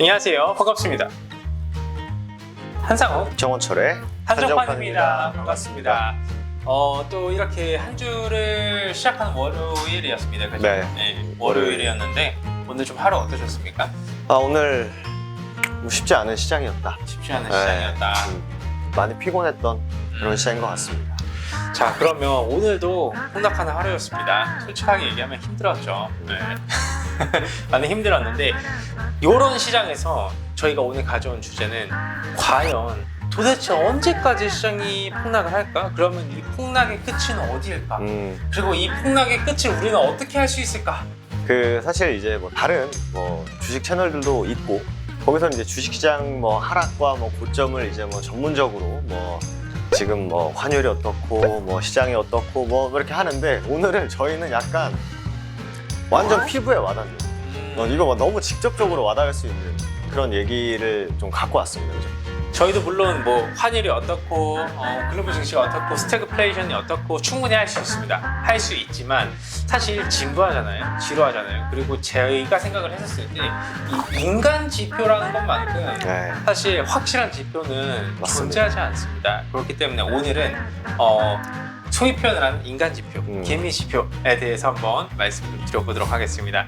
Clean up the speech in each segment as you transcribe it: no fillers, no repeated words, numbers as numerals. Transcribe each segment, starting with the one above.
안녕하세요. 반갑습니다. 한상욱, 정원철의 한정판입니다. 반갑습니다. 또 이렇게 한 주를 시작하는 월요일이었습니다. 그죠? 네. 월요일이었는데 오늘 좀 하루 어떠셨습니까? 오늘 쉽지 않은 시장이었다. 쉽지 않은 시장이었다. 많이 피곤했던 그런 시장인 것 같습니다. 자, 그러면 오늘도 혼납하는 하루였습니다. 솔직하게 얘기하면 힘들었죠. 네. 많이 힘들었는데 이런 시장에서 저희가 오늘 가져온 주제는 과연 도대체 언제까지 시장이 폭락을 할까? 그러면 이 폭락의 끝은 어디일까? 그리고 이 폭락의 끝을 우리는 어떻게 할 수 있을까? 사실 이제 뭐 다른 주식 채널들도 있고 거기서 이제 주식시장 하락과 고점을 이제 전문적으로 지금 환율이 어떻고 시장이 어떻고 이렇게 하는데 오늘은 저희는 약간 완전 피부에 와닿는 이거 너무 직접적으로 와닿을 수 있는 그런 얘기를 좀 갖고 왔습니다. 그죠? 저희도 물론 환율이 어떻고 글로벌 증시가 어떻고 스태그플레이션이 어떻고 충분히 할 수 있습니다. 할 수 있지만 사실 진부하잖아요. 지루하잖아요. 그리고 저희가 생각을 했었을 때 이 인간 지표라는 것만큼 사실 확실한 지표는 맞습니다. 존재하지 않습니다. 그렇기 때문에 오늘은 소위 표현을 하는 인간 지표, 개미 지표에 대해서 한번 말씀을 좀 드려보도록 하겠습니다.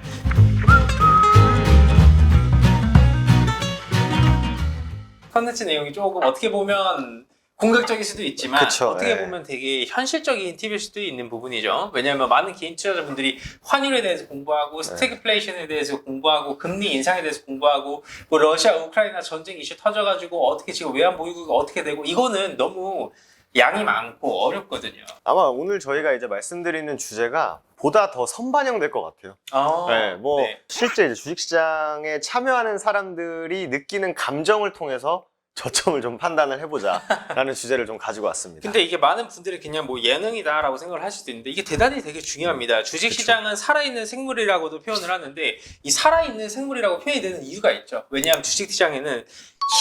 컨텐츠 내용이 조금 어떻게 보면 공격적일 수도 있지만 그쵸, 어떻게 보면 되게 현실적인 팁일 수도 있는 부분이죠. 왜냐하면 많은 개인 투자자분들이 환율에 대해서 공부하고 스태그플레이션에 대해서 공부하고 금리 인상에 대해서 공부하고 러시아 우크라이나 전쟁 이슈 터져가지고 어떻게 지금 외환 보유고가 어떻게 되고 이거는 너무 양이 많고 어렵거든요. 아마 오늘 저희가 이제 말씀드리는 주제가 보다 더 선반영될 것 같아요. 실제 이제 주식시장에 참여하는 사람들이 느끼는 감정을 통해서 저점을 좀 판단을 해보자라는 주제를 좀 가지고 왔습니다. 근데 이게 많은 분들이 그냥 예능이다라고 생각을 할 수도 있는데 이게 대단히 되게 중요합니다. 주식시장은 살아있는 생물이라고도 표현을 하는데 이 살아있는 생물이라고 표현이 되는 이유가 있죠. 왜냐하면 주식시장에는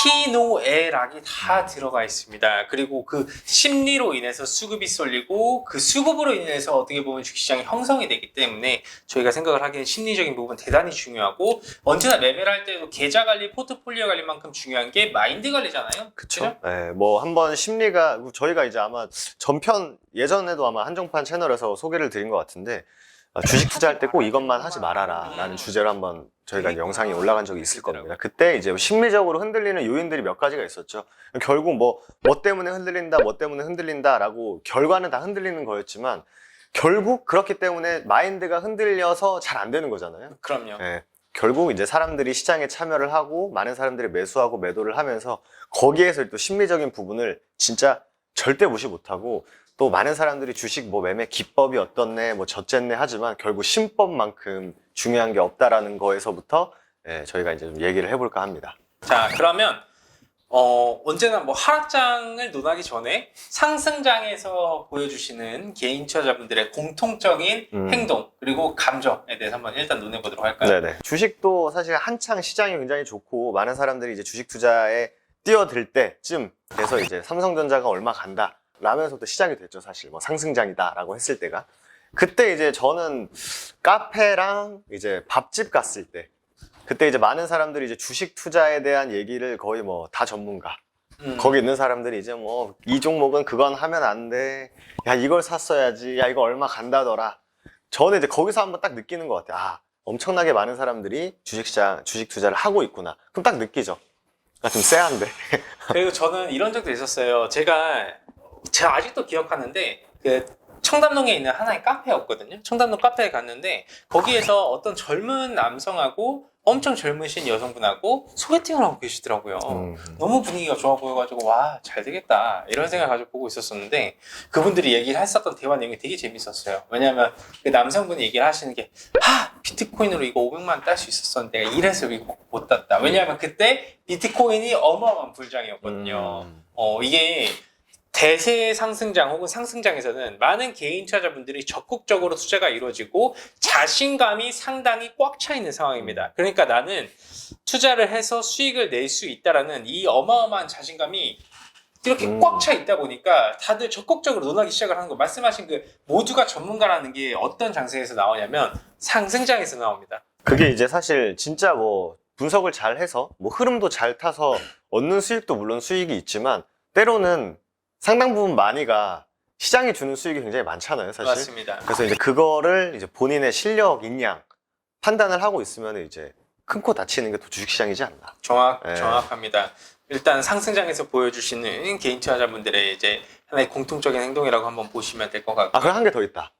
희노애락이 다 들어가 있습니다. 그리고 그 심리로 인해서 수급이 쏠리고 그 수급으로 인해서 어떻게 보면 주식시장이 형성이 되기 때문에 저희가 생각을 하기엔 심리적인 부분 대단히 중요하고 언제나 매매를 할 때도 계좌 관리, 포트폴리오 관리만큼 중요한 게 마인드 관리잖아요. 그렇죠. 네, 한번 심리가 저희가 이제 아마 전편 예전에도 아마 한정판 채널에서 소개를 드린 것 같은데 주식 투자할 때 꼭 이것만 하지 말아라 라는 주제로 한번 저희가 영상이 올라간 적이 있을 겁니다. 그때 이제 심리적으로 흔들리는 요인들이 몇 가지가 있었죠. 결국 뭐 때문에 흔들린다 라고 결과는 다 흔들리는 거였지만 결국 그렇기 때문에 마인드가 흔들려서 잘 안 되는 거잖아요. 그럼요. 네, 결국 이제 사람들이 시장에 참여를 하고 많은 사람들이 매수하고 매도를 하면서 거기에서 또 심리적인 부분을 진짜 절대 무시 못하고 또 많은 사람들이 주식 매매 기법이 어떻네 저쨌네 하지만 결국 신법만큼 중요한 게 없다라는 거에서부터 저희가 이제 좀 얘기를 해볼까 합니다. 자, 그러면 언제나 하락장을 논하기 전에 상승장에서 보여주시는 개인 투자자분들의 공통적인 행동 그리고 감정에 대해서 한번 일단 논해보도록 할까요? 네네. 주식도 사실 한창 시장이 굉장히 좋고 많은 사람들이 이제 주식 투자에 뛰어들 때쯤 돼서 이제 삼성전자가 얼마 간다 라면서부터 시작이 됐죠. 사실 상승장이다 라고 했을 때가 그때 이제 저는 카페랑 이제 밥집 갔을 때 그때 이제 많은 사람들이 이제 주식 투자에 대한 얘기를 거의 다 전문가 거기 있는 사람들이 이제 이 종목은 그건 하면 안 돼. 야 이걸 샀어야지. 야 이거 얼마 간다더라. 저는 이제 거기서 한번 딱 느끼는 것 같아요. 엄청나게 많은 사람들이 주식 투자를 하고 있구나. 그럼 딱 느끼죠. 좀 쎄한데. 그리고 저는 이런 적도 있었어요. 제가 아직도 기억하는데 청담동에 있는 하나의 카페였거든요. 청담동 카페에 갔는데 거기에서 어떤 젊은 남성하고 엄청 젊으신 여성분하고 소개팅을 하고 계시더라고요. 너무 분위기가 좋아 보여가지고 와, 잘 되겠다 이런 생각을 가지고 보고 있었었는데 그분들이 얘기를 했었던 대화 내용이 되게 재밌었어요. 왜냐하면 그 남성분이 얘기를 하시는 게 비트코인으로 이거 500만 원 딸 수 있었었는데 내가 이래서 이거 못 땄다. 왜냐하면 그때 비트코인이 어마어마한 불장이었거든요. 이게 대세 상승장 혹은 상승장에서는 많은 개인 투자자분들이 적극적으로 투자가 이루어지고 자신감이 상당히 꽉 차 있는 상황입니다. 그러니까 나는 투자를 해서 수익을 낼 수 있다라는 이 어마어마한 자신감이 이렇게 꽉 차 있다 보니까 다들 적극적으로 논하기 시작을 하는 거. 말씀하신 그 모두가 전문가라는 게 어떤 장세에서 나오냐면 상승장에서 나옵니다. 그게 이제 사실 진짜 분석을 잘 해서 뭐 흐름도 잘 타서 얻는 수익도 물론 수익이 있지만 때로는 상당 부분 많이가 시장이 주는 수익이 굉장히 많잖아요, 사실. 맞습니다. 그래서 이제 그거를 이제 본인의 실력, 인양 판단을 하고 있으면 이제 큰 코 다치는 게 또 주식시장이지 않나. 예. 정확합니다. 일단 상승장에서 보여주시는 개인 투자자분들의 이제 하나의 공통적인 행동이라고 한번 보시면 될 것 같고. 아, 그럼 한 개 더 있다.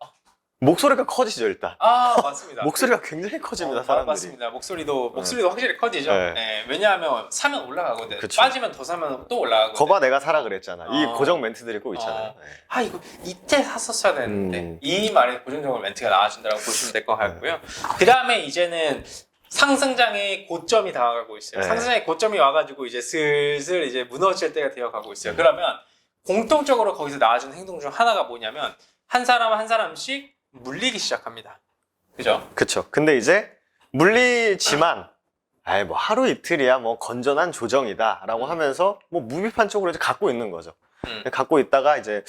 목소리가 커지죠, 일단. 맞습니다. 목소리가 굉장히 커집니다, 사람들이. 맞습니다. 목소리도 확실히 커지죠. 네. 네, 왜냐하면 사면 올라가거든. 그쵸. 빠지면 더 사면 또 올라가거든. 거봐 내가 사라 그랬잖아. 이 어. 고정 멘트들이 꼭 있잖아요. 네. 이거 이때 샀었어야 되는데 이 말에 고정적으로 멘트가 나와준다고 보시면 될 것 같고요. 그 다음에 이제는 상승장의 고점이 다가가고 있어요. 네. 상승장의 고점이 와가지고 이제 슬슬 이제 무너질 때가 되어가고 있어요. 그러면 공통적으로 거기서 나와주는 행동 중 하나가 뭐냐면 한 사람 한 사람씩 물리기 시작합니다. 그죠? 그쵸. 근데 이제 물리지만 아이 뭐 하루 이틀이야 뭐 건전한 조정이다 라고 하면서 뭐 무비판 쪽으로 이제 갖고 있는 거죠. 갖고 있다가 이제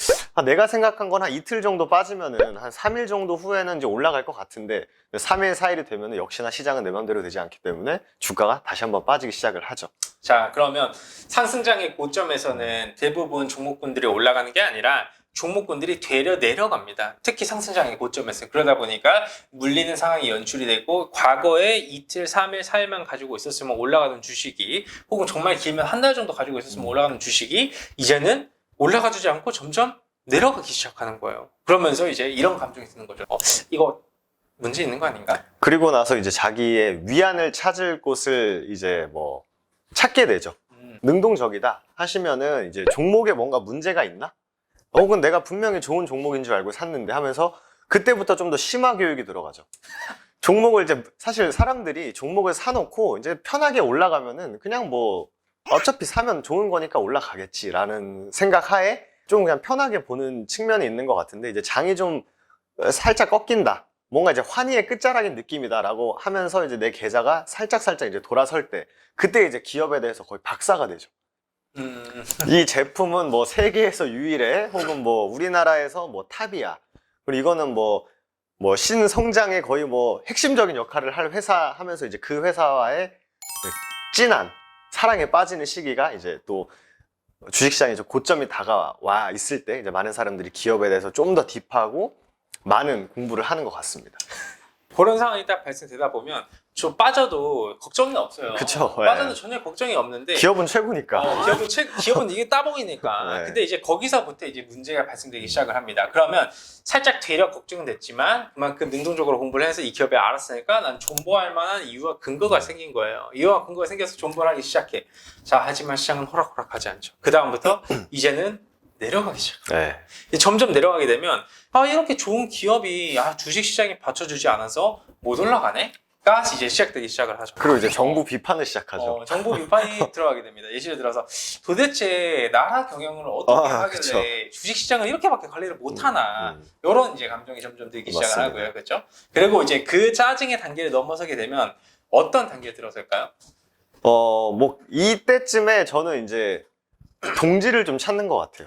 내가 생각한 건 한 이틀 정도 빠지면은 한 3일 정도 후에는 이제 올라갈 것 같은데 3일, 4일이 되면은 역시나 시장은 내 맘대로 되지 않기 때문에 주가가 다시 한번 빠지기 시작을 하죠. 자, 그러면 상승장의 고점에서는 대부분 종목군들이 올라가는 게 아니라 종목군들이 되려 내려갑니다. 특히 상승장의 고점에서. 그러다 보니까 물리는 상황이 연출이 되고 과거에 이틀, 3일, 4일만 가지고 있었으면 올라가던 주식이 혹은 정말 길면 한 달 정도 가지고 있었으면 올라가는 주식이 이제는 올라가주지 않고 점점 내려가기 시작하는 거예요. 그러면서 이제 이런 감정이 드는 거죠. 이거 문제 있는 거 아닌가? 그리고 나서 이제 자기의 위안을 찾을 곳을 이제 뭐 찾게 되죠. 능동적이다 하시면은 이제 종목에 뭔가 문제가 있나? 혹은 내가 분명히 좋은 종목인 줄 알고 샀는데 하면서 그때부터 좀 더 심화 교육이 들어가죠. 종목을 이제 사실 사람들이 종목을 사놓고 이제 편하게 올라가면은 그냥 뭐 어차피 사면 좋은 거니까 올라가겠지라는 생각 하에 좀 그냥 편하게 보는 측면이 있는 것 같은데 이제 장이 좀 살짝 꺾인다. 뭔가 이제 환희의 끝자락인 느낌이다라고 하면서 이제 내 계좌가 살짝 이제 돌아설 때 그때 이제 기업에 대해서 거의 박사가 되죠. 이 제품은 뭐 세계에서 유일해 혹은 뭐 우리나라에서 뭐 탑이야. 그리고 이거는 뭐 신성장에 거의 뭐 핵심적인 역할을 할 회사 하면서 이제 그 회사와의 진한 사랑에 빠지는 시기가 이제 또 주식시장에 좀 고점이 다가와 있을 때 이제 많은 사람들이 기업에 대해서 좀 더 딥하고 많은 공부를 하는 것 같습니다. 그런 상황이 딱 발생되다 보면 저 빠져도 걱정이 없어요. 그쵸. 빠져도 전혀 걱정이 없는데 기업은 최고니까. 기업은 이게 따봉이니까. 네. 근데 이제 거기서부터 이제 문제가 발생되기 시작을 합니다. 그러면 살짝 되려 걱정은 됐지만 그만큼 능동적으로 공부를 해서 이 기업에 알았으니까 난 존버할 만한 이유와 근거가 생긴 거예요. 이유와 근거가 생겨서 존버를 하기 시작해. 자, 하지만 시장은 호락호락하지 않죠. 그 다음부터 이제는 내려가기 시작합니다. 네. 점점 내려가게 되면 이렇게 좋은 기업이 주식시장이 받쳐주지 않아서 못 올라가네? 가 이제 시작되기 시작을 하죠. 그리고 이제 정부 비판을 시작하죠. 정부 비판이 들어가게 됩니다. 예시를 들어서 도대체 나라 경영을 어떻게 하길래 그쵸. 주식시장을 이렇게밖에 관리를 못하나 이런 이제 감정이 점점 들기 시작을 맞습니다. 하고요. 그렇죠? 그리고 이제 그 짜증의 단계를 넘어서게 되면 어떤 단계에 들어설까요? 뭐 이때쯤에 저는 이제 동지를 좀 찾는 것 같아요.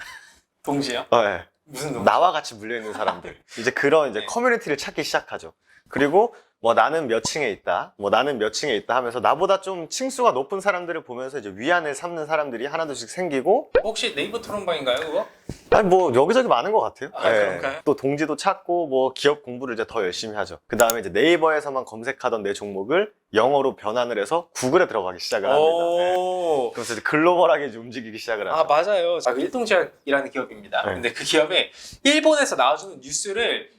동지요? 네. 무슨 동지? 나와 같이 물려있는 사람들. 이제 그런 이제 네. 커뮤니티를 찾기 시작하죠. 그리고 뭐 나는 몇 층에 있다, 뭐 나는 몇 층에 있다 하면서 나보다 좀 층수가 높은 사람들을 보면서 이제 위안을 삼는 사람들이 하나둘씩 생기고 혹시 네이버 토론방인가요, 그거? 아니 뭐 여기저기 많은 것 같아요. 그런가요? 또 동지도 찾고 뭐 기업 공부를 이제 더 열심히 하죠. 그 다음에 이제 네이버에서만 검색하던 내 종목을 영어로 변환을 해서 구글에 들어가기 시작을 합니다. 네. 오. 그래서 이제 글로벌하게 이제 움직이기 시작을 하죠. 맞아요. 일동제약이라는 기업입니다. 네. 근데 그 기업에 일본에서 나와주는 뉴스를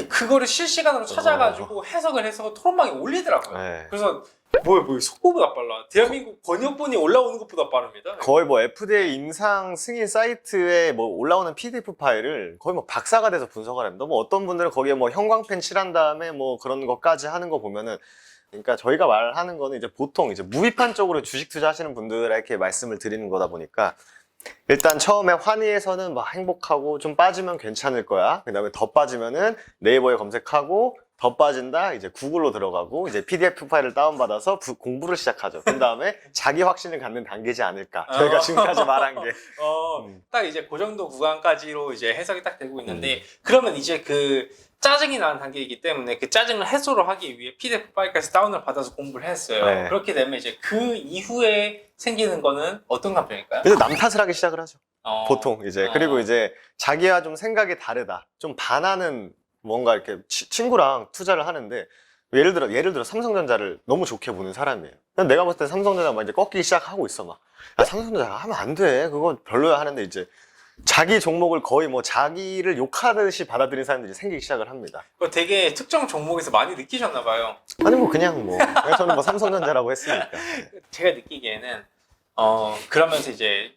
그거를 실시간으로 찾아가지고 해석을 해서 토론방에 올리더라고요. 네. 그래서 뭐야 속보보다 빨라. 대한민국 번역본이 올라오는 것보다 빠릅니다. 거의 뭐 FDA 임상 승인 사이트에 뭐 올라오는 PDF 파일을 거의 뭐 박사가 돼서 분석을 합니다. 뭐 어떤 분들은 거기에 뭐 형광펜 칠한 다음에 뭐 그런 것까지 하는 거 보면은 그러니까 저희가 말하는 거는 이제 보통 이제 무비판 쪽으로 주식 투자하시는 분들에게 말씀을 드리는 거다 보니까 일단 처음에 환희에서는 막 행복하고 좀 빠지면 괜찮을 거야. 그 다음에 더 빠지면은 네이버에 검색하고 더 빠진다. 이제 구글로 들어가고 이제 PDF 파일을 다운받아서 공부를 시작하죠. 그 다음에 자기 확신을 갖는 단계지 않을까. 저희가 지금까지 말한 게. 딱 이제 그 정도 구간까지로 이제 해석이 딱 되고 있는데, 그러면 이제 그 짜증이 나는 단계이기 때문에 그 짜증을 해소를 하기 위해 PDF 파일까지 다운을 받아서 공부를 했어요. 네. 그렇게 되면 이제 그 이후에 생기는 거는 어떤 감정일까요? 그래서 남 탓을 하기 시작을 하죠. 보통 이제. 어. 그리고 이제 자기와 좀 생각이 다르다. 좀 반하는 뭔가 이렇게 친구랑 투자를 하는데 예를 들어 삼성전자를 너무 좋게 보는 사람이에요. 근데 내가 봤을 때 삼성전자 막 이제 꺾이기 시작하고 있어 막. 야, 삼성전자 하면 안 돼. 그거 별로야 하는데 이제 자기 종목을 거의 뭐 자기를 욕하듯이 받아들이는 사람들이 생기기 시작을 합니다. 그거 되게 특정 종목에서 많이 느끼셨나 봐요. 아니 뭐 그냥 저는 뭐 삼성전자라고 했으니까. 제가 느끼기에는 그러면서 이제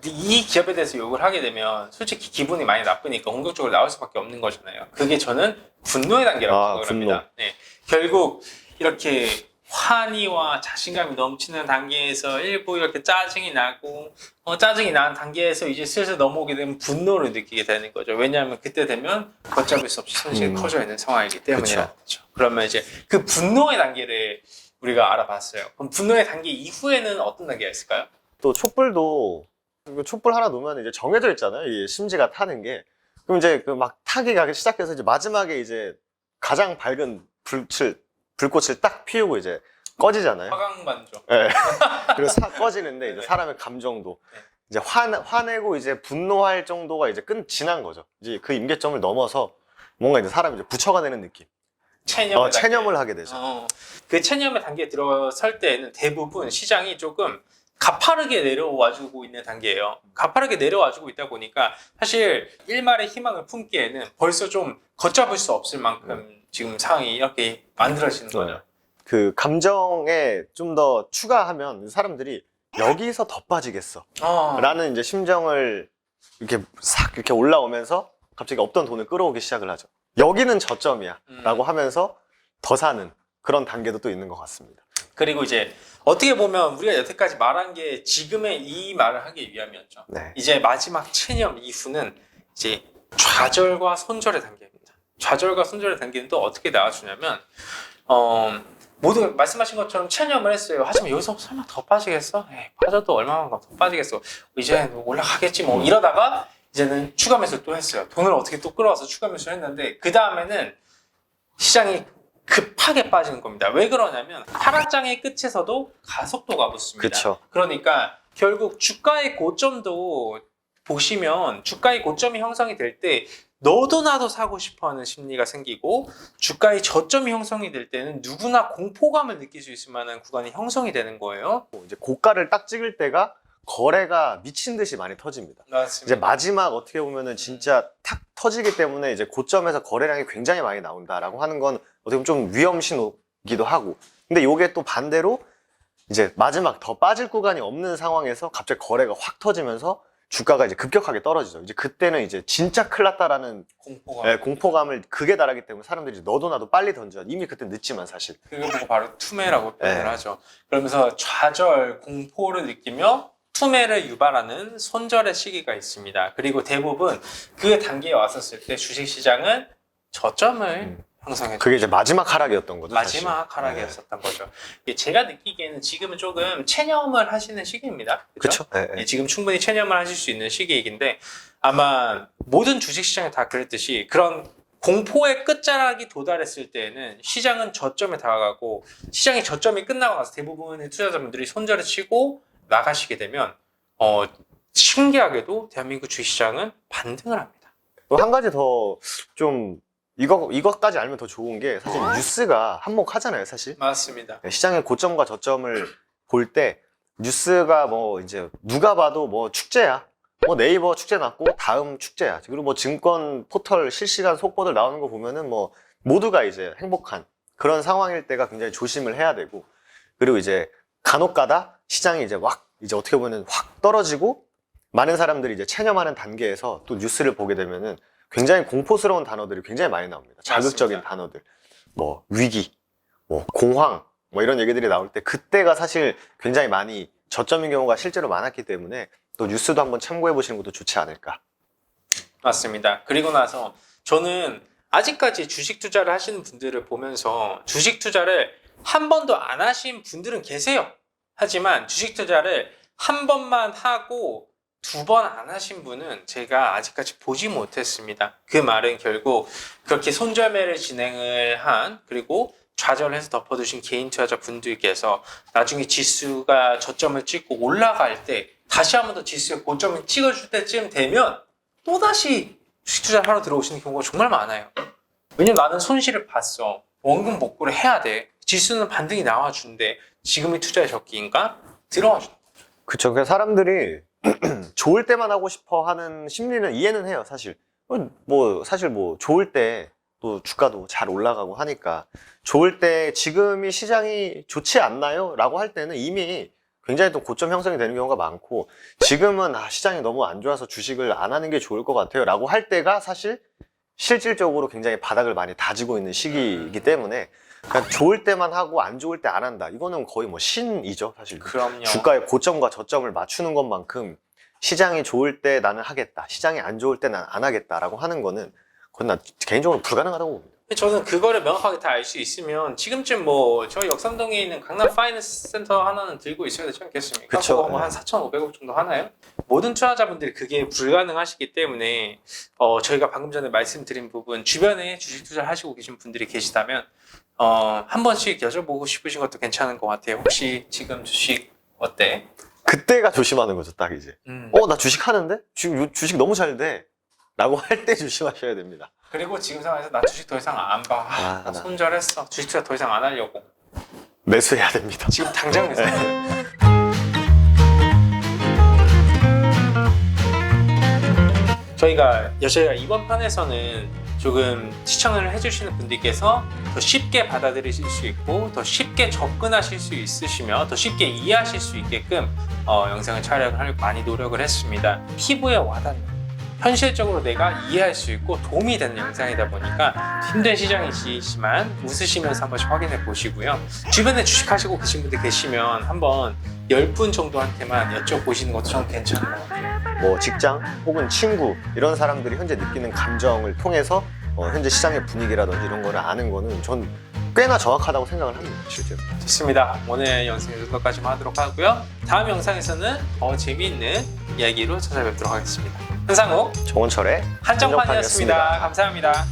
이 기업에 대해서 욕을 하게 되면 솔직히 기분이 많이 나쁘니까 공격적으로 나올 수밖에 없는 거잖아요. 그게 저는 분노의 단계라고 생각을 합니다. 네. 결국 이렇게 환희와 자신감이 넘치는 단계에서 일부 이렇게 짜증이 나고 짜증이 나는 단계에서 이제 슬슬 넘어오게 되면 분노를 느끼게 되는 거죠. 왜냐하면 그때 되면 걷잡을 수 없이 손실이 커져 있는 상황이기 때문이라는 거죠. 그러면 이제 그 분노의 단계를 우리가 알아봤어요. 그럼 분노의 단계 이후에는 어떤 단계가 있을까요? 또 촛불도 촛불 하나 놓으면 이제 정해져 있잖아요. 이 심지가 타는 게. 그럼 이제 그 막 타기가 시작해서 이제 마지막에 이제 가장 밝은 불꽃을 딱 피우고 이제 꺼지잖아요. 화강반조. 네. 그리고 꺼지는데 이제 네. 사람의 감정도 네. 이제 화내고 이제 분노할 정도가 이제 지난 거죠. 이제 그 임계점을 넘어서 뭔가 이제 사람이 이제 부처가 되는 느낌. 체념을 하게 되죠. 그 체념의 단계에 들어설 때에는 대부분 시장이 조금 가파르게 내려와주고 있는 단계예요. 가파르게 내려와주고 있다 보니까 사실 일말의 희망을 품기에는 벌써 좀 걷잡을 수 없을 만큼 지금 상황이 이렇게 만들어지는 거죠. 그 감정에 좀 더 추가하면 사람들이 여기서 더 빠지겠어 라는 이제 심정을 이렇게 싹 이렇게 올라오면서 갑자기 없던 돈을 끌어오기 시작을 하죠. 여기는 저점이야 라고 하면서 더 사는 그런 단계도 또 있는 것 같습니다. 그리고 이제 어떻게 보면 우리가 여태까지 말한 게 지금의 이 말을 하기 위함이었죠. 네. 이제 마지막 체념 이후는 이제 좌절과 손절의 단계입니다. 좌절과 손절의 단계는 또 어떻게 나와주냐면 모두 말씀하신 것처럼 체념을 했어요. 하지만 여기서 설마 더 빠지겠어? 에이, 빠져도 얼마만 더 빠지겠어? 이제 올라가겠지 뭐 이러다가 이제는 추가 매수를 또 했어요. 돈을 어떻게 또 끌어와서 추가 매수를 했는데 그 다음에는 시장이 급하게 빠지는 겁니다. 왜 그러냐면 하락장의 끝에서도 가속도가 붙습니다. 그쵸. 그러니까 결국 주가의 고점도 보시면 주가의 고점이 형성이 될 때 너도 나도 사고 싶어하는 심리가 생기고 주가의 저점이 형성이 될 때는 누구나 공포감을 느낄 수 있을 만한 구간이 형성이 되는 거예요. 이제 고가를 딱 찍을 때가 거래가 미친 듯이 많이 터집니다. 맞습니다. 이제 마지막 어떻게 보면은 진짜 탁 터지기 때문에 이제 고점에서 거래량이 굉장히 많이 나온다라고 하는 건 어떻게 보면 좀 위험 신호기도 하고. 근데 요게 또 반대로 이제 마지막 더 빠질 구간이 없는 상황에서 갑자기 거래가 확 터지면서 주가가 이제 급격하게 떨어지죠. 이제 그때는 이제 진짜 큰일 났다라는 공포감을 극에 달하기 때문에 사람들이 너도 나도 빨리 던져. 이미 그때 늦지만 사실. 그거 보고 바로 투매라고 표현을 네. 하죠. 그러면서 좌절, 공포를 느끼며 투매를 유발하는 손절의 시기가 있습니다. 그리고 대부분 그 단계에 왔었을 때 주식시장은 저점을 형성해줘. 그게 이제 마지막 하락이었던 거죠. 마지막 사실. 하락이었었던 거죠. 제가 느끼기에는 지금은 조금 체념을 하시는 시기입니다. 그렇죠. 지금 충분히 체념을 하실 수 있는 시기이긴데 아마 모든 주식시장이 다 그랬듯이 그런 공포의 끝자락이 도달했을 때에는 시장은 저점에 다가가고 시장이 저점이 끝나고 나서 대부분의 투자자분들이 손절을 치고 나가시게 되면 신기하게도 대한민국 주식시장은 반등을 합니다. 한 가지 더 좀 이것까지 알면 더 좋은 게 사실 뉴스가 한몫하잖아요, 사실. 맞습니다. 시장의 고점과 저점을 볼 때 뉴스가 뭐 이제 누가 봐도 뭐 축제야. 뭐 네이버 축제 났고 다음 축제야. 그리고 뭐 증권 포털 실시간 속보들 나오는 거 보면은 뭐 모두가 이제 행복한 그런 상황일 때가 굉장히 조심을 해야 되고 그리고 이제 간혹가다 시장이 이제 이제 어떻게 보면 확 떨어지고 많은 사람들이 이제 체념하는 단계에서 또 뉴스를 보게 되면은 굉장히 공포스러운 단어들이 굉장히 많이 나옵니다. 자극적인 맞습니다. 단어들. 뭐 위기, 뭐 공황, 뭐 이런 얘기들이 나올 때 그때가 사실 굉장히 많이 저점인 경우가 실제로 많았기 때문에 또 뉴스도 한번 참고해 보시는 것도 좋지 않을까. 맞습니다. 그리고 나서 저는 아직까지 주식 투자를 하시는 분들을 보면서 주식 투자를 한 번도 안 하신 분들은 계세요. 하지만 주식 투자를 한 번만 하고 2번 안 하신 분은 제가 아직까지 보지 못했습니다. 그 말은 결국 그렇게 손절매를 진행을 한, 그리고 좌절해서 덮어두신 개인 투자자 분들께서 나중에 지수가 저점을 찍고 올라갈 때 다시 한 번 더 지수의 고점을 찍어줄 때쯤 되면 또다시 주식 투자를 하러 들어오시는 경우가 정말 많아요. 왜냐면 나는 손실을 봤어. 원금 복구를 해야 돼. 지수는 반등이 나와준대. 지금이 투자의 적기인가? 들어와 준다. 그쵸. 그러니까 사람들이 좋을 때만 하고 싶어 하는 심리는 이해는 해요, 사실. 사실 좋을 때 또 주가도 잘 올라가고 하니까 좋을 때 지금이 시장이 좋지 않나요? 라고 할 때는 이미 굉장히 또 고점 형성이 되는 경우가 많고, 지금은 시장이 너무 안 좋아서 주식을 안 하는 게 좋을 것 같아요 라고 할 때가 사실 실질적으로 굉장히 바닥을 많이 다지고 있는 시기이기 때문에, 그러니까 좋을 때만 하고 안 좋을 때 안 한다, 이거는 거의 신이죠, 사실. 그럼요. 주가의 고점과 저점을 맞추는 것만큼 시장이 좋을 때 나는 하겠다, 시장이 안 좋을 때 난 안 하겠다라고 하는 거는 그건 난 개인적으로 불가능하다고 봅니다. 저는 그거를 명확하게 다 알 수 있으면 지금쯤 저희 역삼동에 있는 강남 파이낸스 센터 하나는 들고 있어야 되지 않겠습니까? 그쵸. 그거 한 4,500억 정도 하나요? 모든 투자자분들이 그게 불가능하시기 때문에 저희가 방금 전에 말씀드린 부분, 주변에 주식 투자를 하시고 계신 분들이 계시다면 한 번씩 여쭤보고 싶으신 것도 괜찮은 것 같아요. 혹시 지금 주식 어때? 그때가 조심하는 거죠, 딱 이제. 나 주식 하는데? 주식 너무 잘 돼. 라고 할 때 조심하셔야 됩니다. 그리고 지금 상황에서 나 주식 더 이상 안 봐. 나 손절했어. 주식 투자 더 이상 안 하려고. 매수해야 됩니다. 지금 당장 매수해야 돼. 저희가 이번 편에서는 조금 시청을 해주시는 분들께서 더 쉽게 받아들이실 수 있고 더 쉽게 접근하실 수 있으시며 더 쉽게 이해하실 수 있게끔 영상을 촬영을 많이 노력을 했습니다. 피부에 와닿는, 현실적으로 내가 이해할 수 있고 도움이 되는 영상이다 보니까 힘든 시장이시지만 웃으시면서 한 번씩 확인해 보시고요. 주변에 주식하시고 계신 분들 계시면 한번 10분 정도한테만 여쭤보시는 것도 좀 괜찮은 것 같아요. 직장 혹은 친구, 이런 사람들이 현재 느끼는 감정을 통해서 현재 시장의 분위기라든지 이런 거를 아는 거는 전 꽤나 정확하다고 생각을 합니다, 실제로. 좋습니다. 오늘 영상 여기까지만 하도록 하고요. 다음 영상에서는 더 재미있는 이야기로 찾아뵙도록 하겠습니다. 한상욱, 정원철의 한정판이었습니다. 감사합니다.